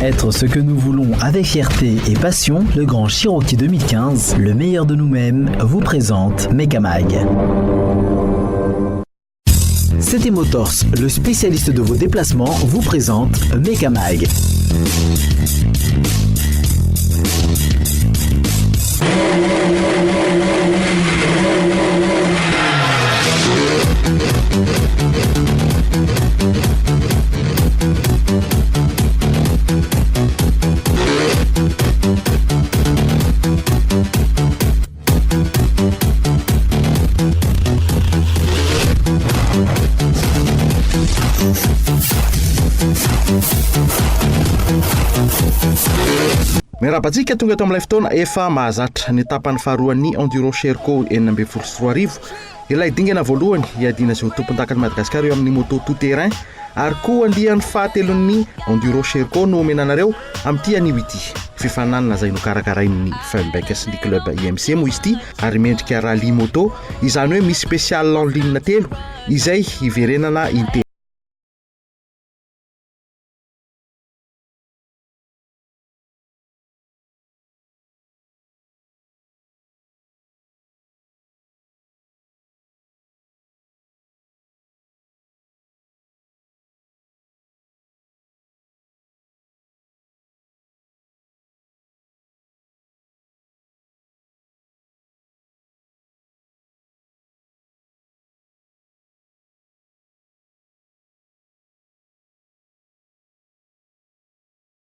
Être ce que nous voulons avec fierté et passion, le Grand Cherokee 2015, le meilleur de nous-mêmes, vous présente Megamag. CT Motors, le spécialiste de vos déplacements, vous présente Megamag. Mirabantsika tonga eto amin'ilay fotoana efa mahazatra ny tapany faharoan'ny Enduro Sherco 4 ilay dingana voalohany iadina izay ho tompontakany Madagasikara eo amin'ny moto tout terrain ary koa andihan'ny fahatelon'ny Enduro Sherco no omenanareo amin'ity anio ity fifananana izay nokarakarain'ny Fembex ny club IMC moa izy ity ary mendrika rally moto izany hoe misy spécial en ligne telo izay iverenana inte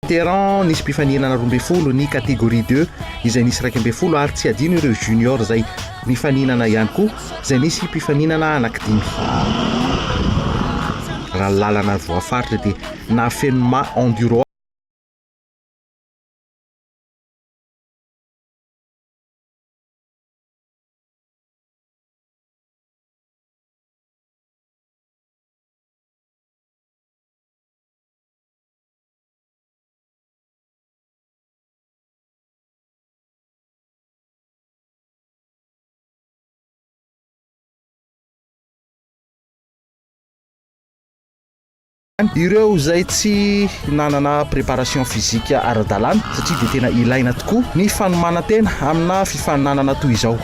Terrain nisy mpifaninana 12 ny catégorie 2 izay nisy 12 ary tsy adino ireo junior izay mifaninana ihany koa izay nisy mpifaninana anankidimy raha lalana voafaritra dia nafenoma enduro ireo izay tsy nanana préparation physique ara-dalàna satria dia tena ilaina tokoa ny fanomana tena amina fifaninanana toy izao.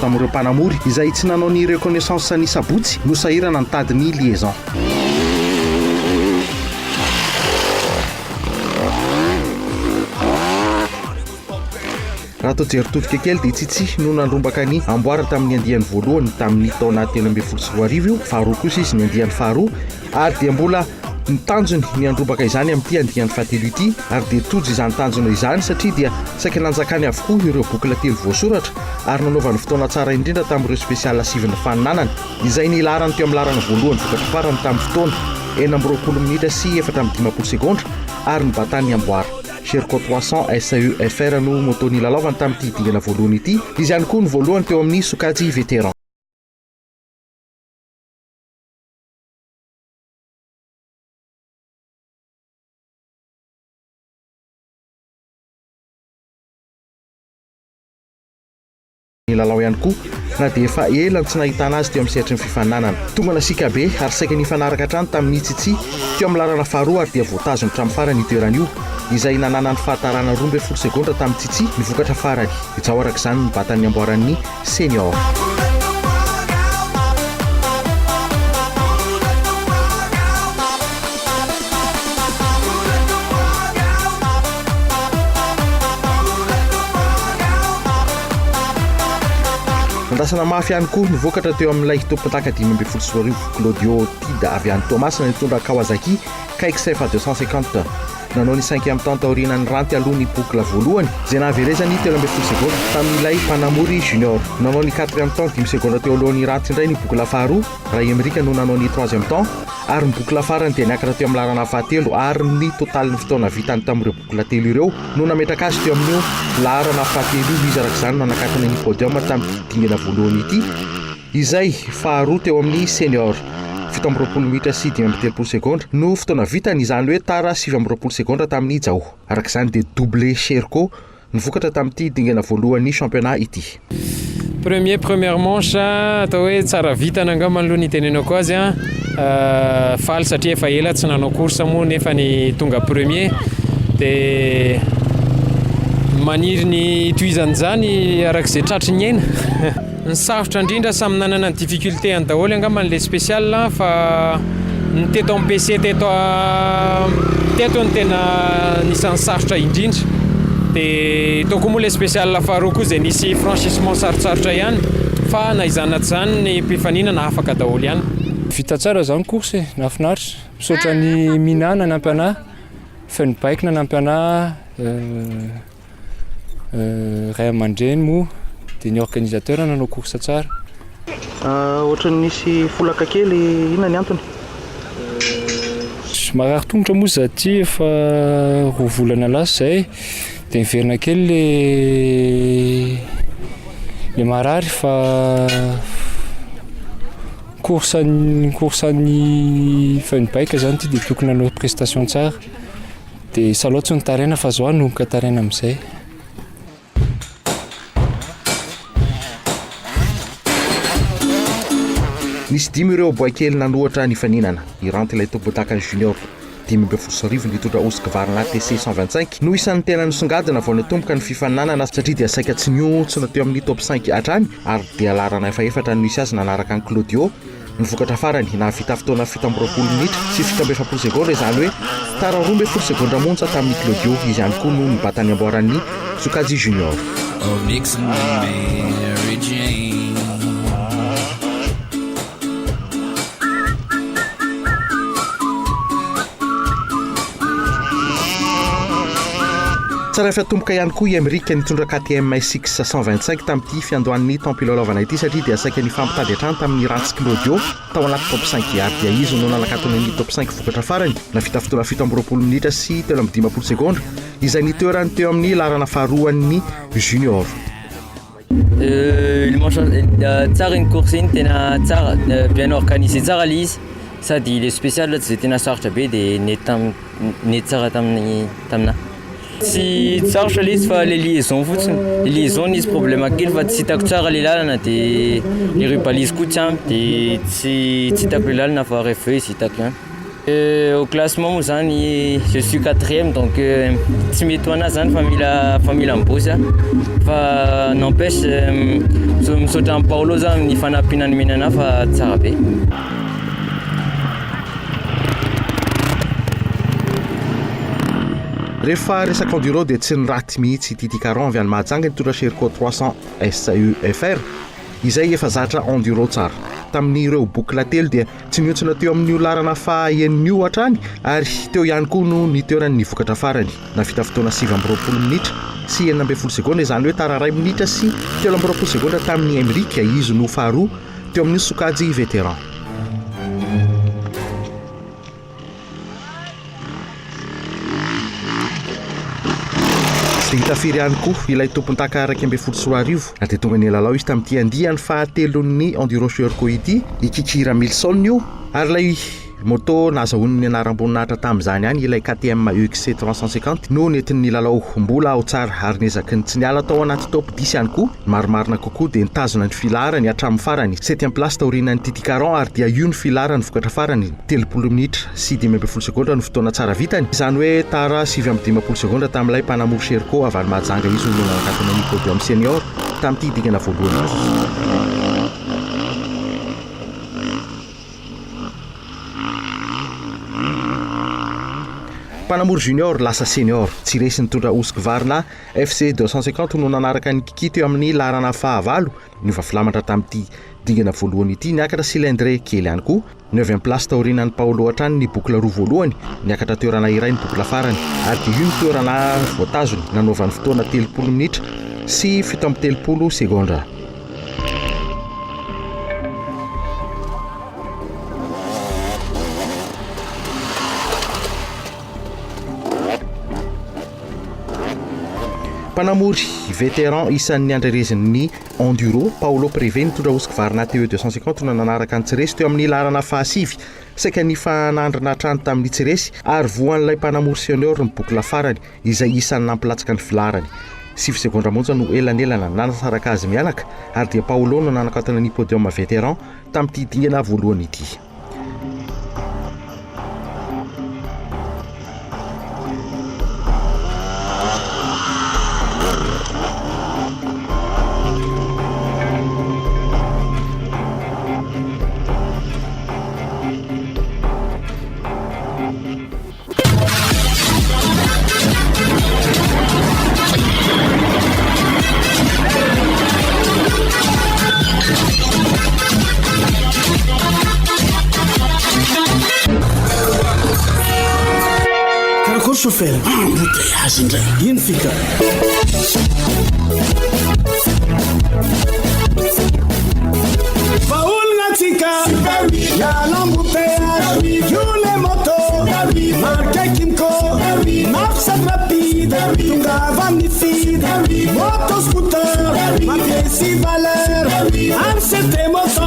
Tamin'ireo mpanamory izay tsy nanao ny reconnaissance ny sabotsy no sahirana ny tadiny liaison. Raha tojery totika kely dia tsitsy no nandrombaka ny amboara tamin'ny andiany voalohany tamin'ny taona 2014 io faharoa kosa izy ny andiany faharoa ary dia mbola ny tanjony ny andrombaka izany amin'ity andiany fahatelo ity ary dia tojo izany tanjona izany satria dia saika nanjakany avokoa ireo bokla telo voasoratra ary nanaovany fotoana tsara indrindra tamin'ireo spécial siviny faninanana izay nilarany teo amin'ny larana voalohany vokatra farany tamin'ny fotoana 9 minitra sy 4 sekondra ary nibatany amboara Sherco 300 SAE FR no moto nilalaovany tamin'ity dingana voalohany ity izy ihany koa ny voalohany teo amin'ny sokajy vétéran. Nilalao ihany koa na dia efa elany tsy nahitana azy teo amin'ny sehatry ny fifaninanana tonga nasika be ary saika nifanaraka hatrany tamin'ny tsitsy teo amin'ny lalana faharoa ary dia voatazony hatramin'ny farany io toeran'io izay nanana ny fahatarana 12 sekondra tamin'ny tsitsy nivokatra farany izao araka izany nibatan'ny amboaran'ny senior. andrasana mafy ihany koa nivokatra teo amin'ilay tompon-taka 5 Claudio Tida avy any Tomasina nitondra Kawasaki KXF 250 nanao ny 5e temps taorian'ny ranty aloha ny boucle voalohany izay nahaverezany 13 secondes tamin'ilay Panamory Junior. Nanao ny 4e temps 10 secondes teo alohan'ny ranty indray ny boucle faharoa raha Emerika no nanao ny 3e temps ary ny boucle farany dia niakatra teo amin'ny lalana fahatelo ary ny totalin'ny fotoana vitany tamin'ireo boucle telo ireo no nametraka azy teo amin'io lalana fahatelo izy arak'izany nanakatana ny podium tamin'ny dingana voalohany ity izay faharoa teo amin'ny senior 7 mitra sy 5 secondes no fotoana vitany izany hoe tara 7 secondes tamin'ny Jao. Arak'izany dia doublé Sherko nivokatra tamin'ity dingana voalohany championnat ity. Première manche atao hoe tsara vitana angamba aloha ny tenenako azy faly satria efa ela tsy nanao course moa nefa ny tonga premier dia maniry ny toizany zany arak'izay tratry ny aina ny sarotra indrindra samy nanana ny difficulté any daholo angamba n'le spécial fa ny teto amin'ny PC teto ny tena nisan'ny sarotra indrindra dia toko moa le spécial faharoa koa izay nisy franchissement sarotsarotra ihany fa na izanaty zany ny mpifanina na afaka daholo ihany. Vita tsara zany course nafinaritra misaotra ny minana nampy anahy feno bike nanampy anahy ray aman-dreny moa dia ny organisateur nanao course tsara. Ohatrany nisy folaka kely inona ny antony? Marary tongotra moa zaty efa 2 volana lasa zay dia miverina kely le marary fa course-ny fun bike zany ty dia tokony nanao prestation tsara dia salotsy ny tarena fa zao anomboka tarena amin'izay. Nisy 5 ireo bois kely nanohatra ny faninana iranty ilay tompon-takany junior 5 nitondra Husqvarna TC 125 no isan'ny tena nisongadina vao natomboka ny fifaninanana satria dia saika tsy niotsona teo amin'ny top 5 hatrany ary dia larana efatra no nisy azy nanaraka ny Claudio nivokatra farany nahavita fotoana 17 minitra sy 17 secondes izany hoe tara 12 secondes monja tamin'ny Claudio izy ihany koa no nibatany amboaran'ny Sukaji Junior. Tsara efa tomboka ihany koa i Emerika nitondra KTM 625 tamin'ity fiandohan'ny tampilolaovana ity satria dia saika ny fampitady hatrany tamin'ny rantsy Claudio tao anaty top 5 ary dia izy no nanakatona ny top 5 vokatra farany navita fotoana 17 minitra sy 13 secondes izay nitoerany teo amin'ny larana faharoan'ny junior. Tsara iny course iny tena tsara bien organisé tsara le izy sady le spécial tsy tena sarotra be dia nety tsara taminahy. Tsy sarotra le izy fa le liaison fotsiny le liaison nisy problème kely fa tsy hitako tsara le lalana dia le rubalizy koa tsy ampy dia tsy hitako le lalana fa rehefa eo izy hitako ihany. Au classement moa zany je suis 4e donc tsy mety ho anahy zany fa mila mibosy fa n'empêche misaotra amin'ny Paolo zany ny fanampianany menana fa tsara be. Rehefa resaka enduro dia tsy niraty mihitsy Titi Caron avy any Mahajanga nitondra Sherco 300 SUFR izay efa zatra enduro tsara tamin'ireo boucle telo dia tsy niotsona teo amin'ny larana fahaenio hatrany ary teo ihany koa no nitoerany ny vokatra farany navita fotoana 17 minitra sy 12 secondes izany hoe tara 2 minitra sy 13 secondes tamin'ny Emerika izy no faharoa teo amin'ny Sukaji vétéran. Hitafiry ihany koa ilay tompon-taka 12 na dia tonga ny lalao izy tamin'ity andiany fahatelon'ny enduro Sherco ity ikikira Milson io ary ilay moto nahazahoany ny anaram-boninahitra tamin'izany ihany ilay KTM UXC 350 no nentin'ny lalao mbola ao tsara ary nezaky ny tsy niala tao anaty top 10 ihany koa marimarina kokoa dia nitazona ny filarany hatramin'ny farany 7e place taorian'ny Titi Caron ary dia io ny filarany vokatra farany 30 minitra sy 12 secondes no fotoana tsara vitany izany hoe tara 7 secondes tamin'ilay Panamory Sherco avy any Mahajanga izy no nanakatona ny podium senior tamin'ity dingana voalohany. Panamory junior lasa senior tsy resy nitondra Houskvarna FC 250 no nanaraka ny Kiki teo amin'ny larana fahavalo ny vafilamatra tamin'ity dingana voalohany ity niakatra cylindré kely ihany koa 9e place taorianan'ny Paolo hatrany ny bokla roa voalohany niakatra toerana iray ny bokla farany ary dia io ny toerana voatazony nanaovan'ny fotoana 30 minitra sy 7 sekondra. Panamory vétéran isan'ny andrerezin'ny enduro Paolo Preve nitondra Houskvarna teo 250 no nanaraka ny Tsiresy teo amin'ny larana fahasivy saika ny fanandrina trano tamin'ny Tsiresy ary voan'ilay Panamory senior ny bokla farany izay isan'ny nampilatsaka ny filarany 7 sekondra monja no elanelana nanasaraka azy mianaka ary dia Paolo no nanakatana ny podium vétéran tamin'ity dingana voalohany ity. Chauffeur, embouteillage indray ino fika vaolagna tsika ya l'embouteillage io le moto marque Kimco marche rapide tongava amin'ny fide moto scooter mampiesy valeur am c'était moto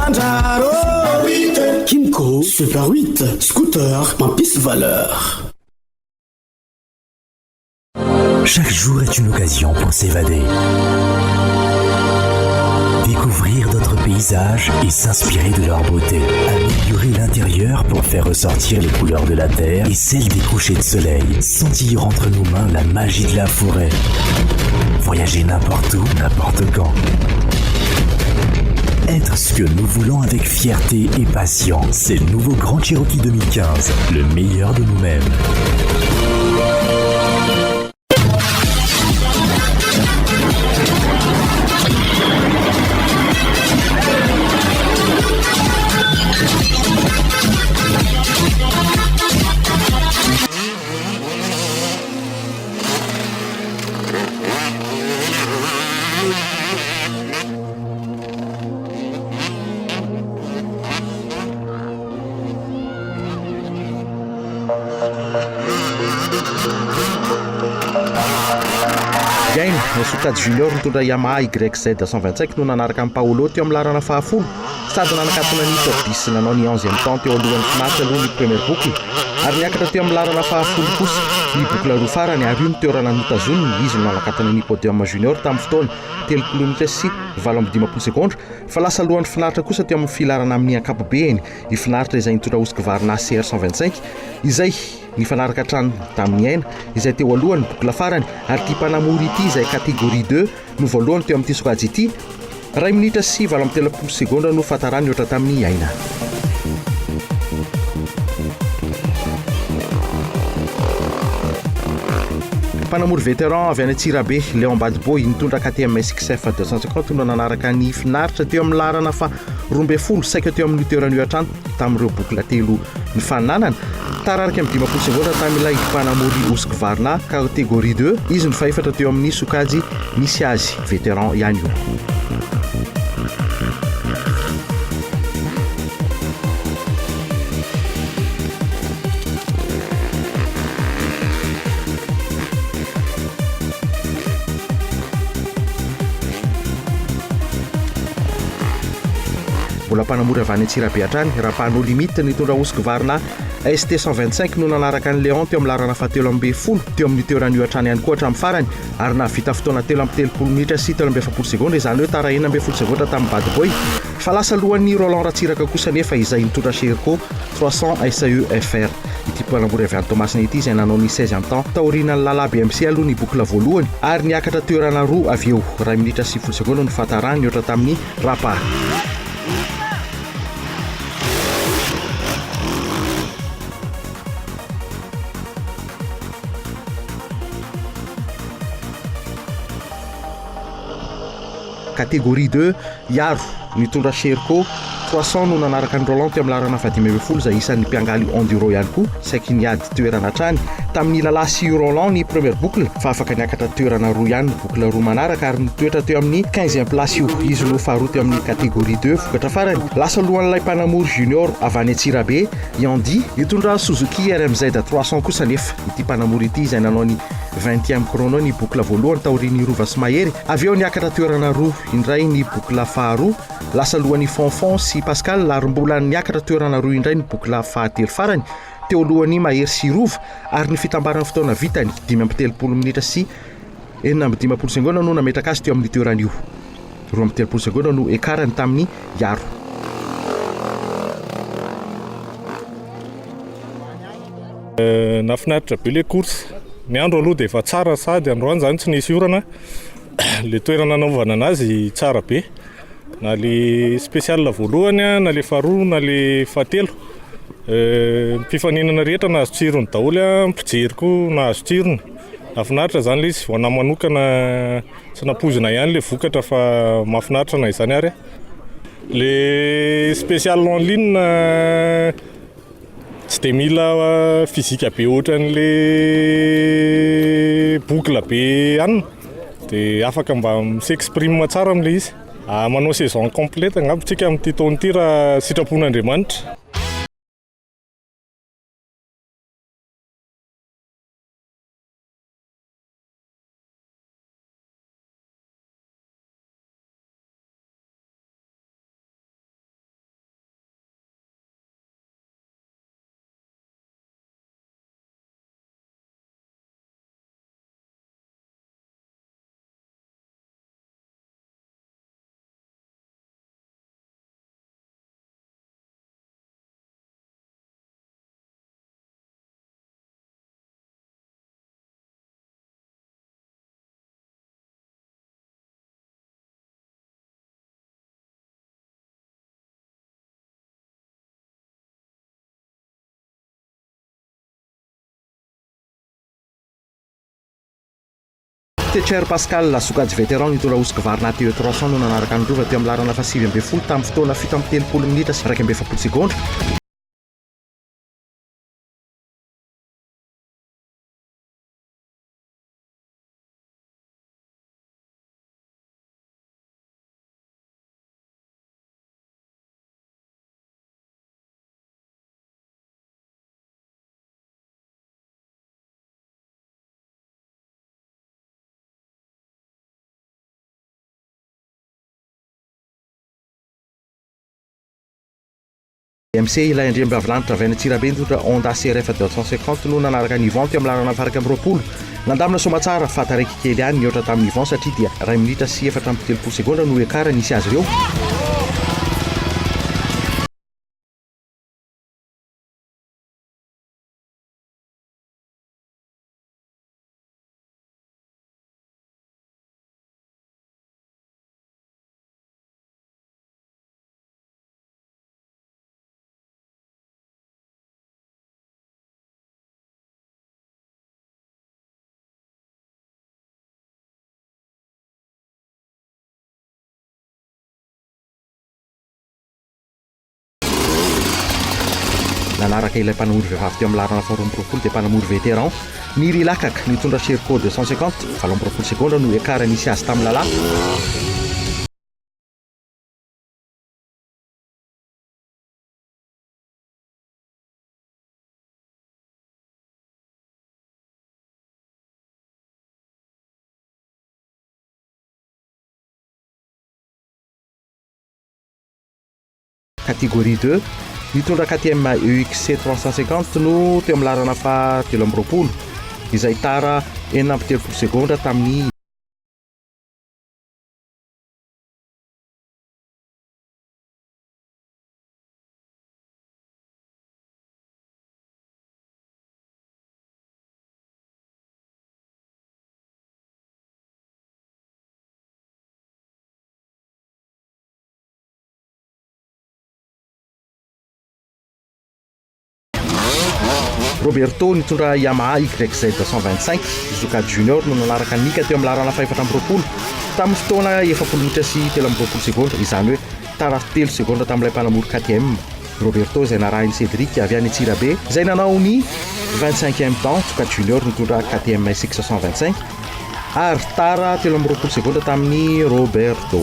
andraro Kimco Super 8 scooter mampisy valeur. Chaque jour est une occasion pour s'évader, découvrir d'autres paysages et s'inspirer de leur beauté, améliorer l'intérieur pour faire ressortir les couleurs de la terre et celles des couchers de soleil, sentir entre nos mains la magie de la forêt, voyager n'importe où, n'importe quand. Être ce que nous voulons avec fierté et passion, c'est le nouveau Grand Cherokee 2015, le meilleur de nous-mêmes. Sokady junior nitondra Yamaha YZ 125 no nanaraka amin'ny Paolo teo amin'ny larana fahafolo sady nanakatona ny top 10 sy nanao ny 11e temps teo alohan'ny finaritra aloha ny première boucle ary niakatra teo amin'ny larana fahafolo kosa ny boucle roa farany ary io ny toerana notazoniny izy no nanakatona ny podium junior tamin'ny fotoana 3 minitra sy 12 sekondra fa lasa alohan'ny finaritra kosa teo amin'ny filarana amin'ny ankapobeny ny finaritra izay nitondra Houskvarna CR 125 izay ny fanaraka trano tamin'ny aina izay teo alohany bokla farany ary ty Panamory ity izay catégorie 2 no voalohany teo amin'ity sokajy ity 2 minitra sy 13 sekondra no fatarany ohatra tamin'ny aina. Panamory vétéran avy any Antsirabe Léon Badboy nitondra KTM SXF 250 no nanaraka ny finaritra teo amin'ny larana fa 12 saika teo amin'ny toerana antrano tamin'ireo bokla telo ny fananana tararaka amin'ny 10 sekondra tamin'ilay Panamory Houskvarna catégorie 2 izy no faefatra teo amin'ny sokajy misy azy vétéran ihany io. Mbola Panamory avy any Antsirabe hatrany rapano limite nitondra Houskvarna ST 125 no nanaraka ny Léon teo amin'ny larana fahatelo amby folo teo amin'ny toerana io hatrany ihany koa hatramin'ny farany ary nahavita fotoana 30 minitra sy 17 sekondra izany hoe tara 11 sekondra tamin'ny Badboy fa lasa alohan'ny Roland Ratsiraka kosa nefa izay nitondra Sherco 300 SAE FR. Ity Panamory avy any Tomasina ity izay nanao ny 16e temps taorian'ny Lala BMC aloha ny bokla voalohany ary niakatra toerana roa avy eo 2 minitra sy 10 sekondra no fahatarany ohatra tamin'ny Rapa. catégorie 2 iaro nitondra Sherco 300 no nanaraka ny Roland teo amin'ny larana fadimy zay isan'ny mpiangaly enduro ihany koa saiky niady toerana trany tamin'ny lalasy Roland ny première boucle fa afaka niakatra toerana roa ihany boucle roa manaraka ary nitoetra teo amin'ny 15e place io izy no faharoa teo amin'ny catégorie 2 vokatra farany lasa lohan'ilay Panamour junior avy any Antsirabe Yandi nitondra Suzuki RMZ 300 kosa nefa ity Panamour ity izay nanao ny 20e chrono ny boucle voalohany taorian'ny Rova sy Mahery avy eo niakatra toerana roa indray ny boucle faharoa lasa lohan'ny Fonfon sy Pascal ary mbola niakatra toerana roa indray ny boucle fahatelo farany teo alohan'ny Mahery sy Rova ary ny fitambaran'ny fotoana vitany 5:30 minitra sy 4:15 segondra no nametraka azy teo amin'ny toeran'io 2:30 segondra no ekarany tamin'ny Yaro. Nafinaritra be le course ny andro aloha dia efa tsara sady androany zany tsy nisy orana le toerana nanaovana anazy tsara be na le spécial voalohany na le faharoa na le fahatelo mpifaninana rehetra nahazo tsirony daholo mpijery koa nahazo tsirony mahafinaritra zany le izy ho anahy manokana tsy nampozina ihany le vokatra fa mahafinaritra na izany ary le spécial en ligne tsy dia mila fizika be ohatran'le boucle be ihany dia afaka mba s'exprime tsara amin'le izy manao saison complète angambontsika amin'ity taona ity raha sitrapon'Andriamanitra. Techer Pascal sokajy vétéran nitondra osika varina teo 300 no nanaraka ny Rova teo amin'ny larana fa 7:30 tamin'ny fotoana 7:30 minitra sy 2:40 segondra. MC ilay Andriambavilanitra avy any Antsirabe nitondra Honda CRF 250 no nanaraka ny Yvan teo amin'ny larana faraka amin'ny 20 nandamina somatsara fa taraiky kely ihany nihoatra tamin'ny Yvan satria dia 2 minitra sy 4:30 segondra no ekara nisy azy ireo. Nanaraka ilay Panamour vehivavy teo amin'ny larana faharoa 20 dia Panamour vétéran Miry Lakaka nitondra Sherco 250 20 segondra no ekara nisy azy tamin'ny lala. Catégorie 2 nitondra KTM EXC 350 no teo amin'ny larana fa 20 izay tara 4:30 segondra tamin'ny Roberto nitondra Yamaha YZ 125 Zucati Junior no nanaraka nika teo amin'ny larana 420 tamin'ny fotoana 7 minitra sy 3 segondra izany hoe tara 3 segondra tamin'ilay mpanamory KTM. Roberto izay narahiny Cédric avy any Antsirabe izay nanao ny 25e temps. Zucati Junior nitondra KTM SX 125 ary tara 3 segondra tamin'ny Roberto.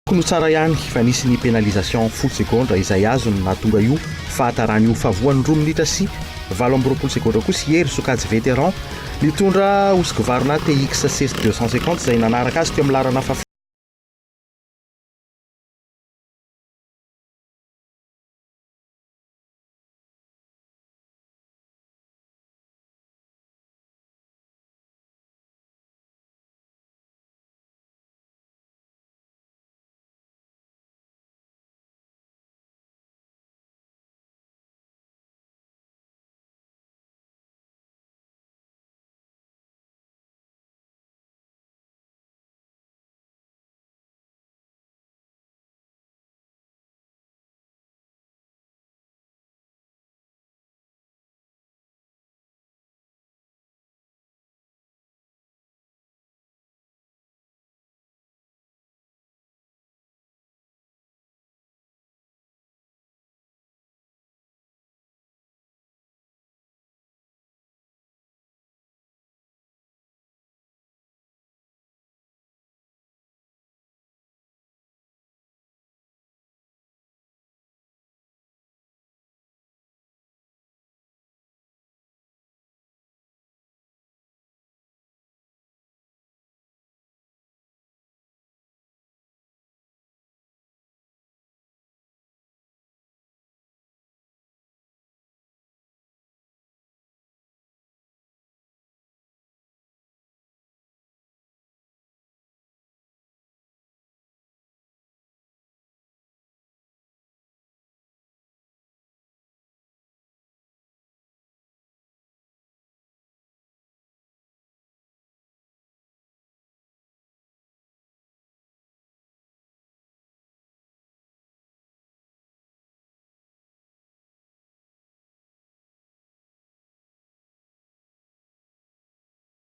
No tsara ihany fa nisy ny pénalisation folo segondra izay azony nahatonga io fahatarany io favoan'ny 2 minitra sy 20 segondra kosa Yery Sokajy vétéran nitondra Husqvarna TX 250 izay nanaraka azy teo amin'ny larana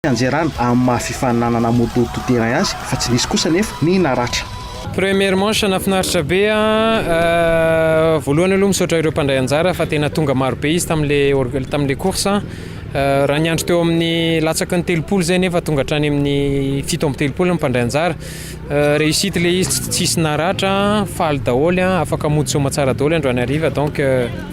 anjerana amin'ny mahafifananana moto tout-terrain azy fa tsy nisy kosa nefa ny naratra. Première manche nafinaritra be voalohany aloha misaotra ireo mpandray anjara fa tena tonga maro be izy tam'le course raha niandro teo amin'ny latsaky ny 3 zay nefa tonga hatrany amin'ny 7 ny mpandray anjara réussite le izy tsisy naratra faly daholy afaka mody soma tsara daholy androany hariva donc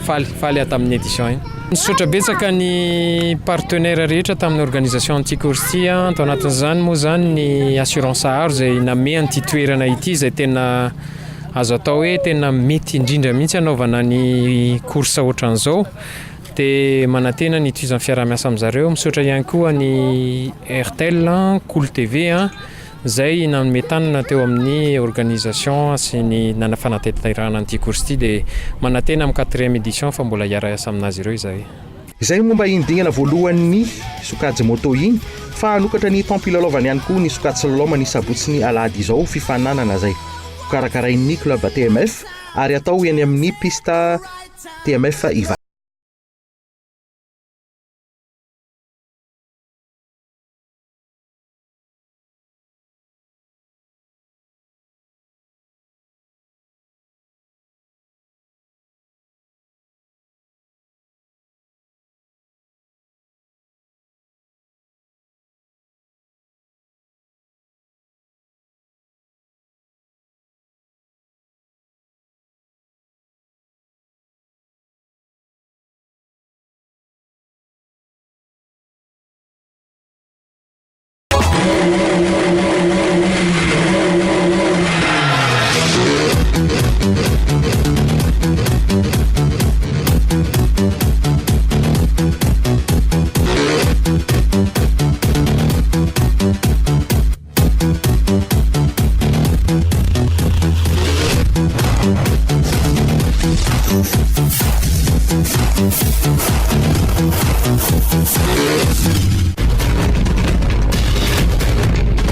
faly tamin'ny édition igny. Nisaotra betsaka ny partenaire rehetra tamin'ny organisation anty course ty tao anatin'izany moa zany ny assurance Aharo zay name an'ity toerana ity zay tena azo atao hoe tena mety indrindra mihitsy anaovana ny course ohatran'izao dia manantena ny toizan'ny fiaramiasa amin'izareo. Misaotra ihany koa ny RTL, Cool TV zay nanome tanana teo amin'ny organisation sy ny nanafanateterana an'ity course ty dia manantena amin'ny 4e édition fa mbola hiara-iasa aminazy ireo izay. Izay momba indingana voalohan'ny sokajy moto igny fa hanokatra ny tampilalaovana ihany koa ny sokajy slalom ny sabotsy ny alahady izao fifananana zay karakarain'ny club TMF ary atao eny amin'ny piste TMF Iva.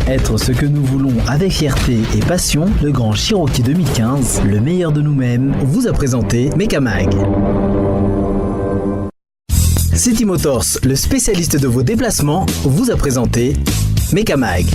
Être ce que nous voulons avec fierté et passion, le Grand Cherokee 2015, le meilleur de nous-mêmes, vous a présenté Mecamag. City Motors, le spécialiste de vos déplacements, vous a présenté Mecamag.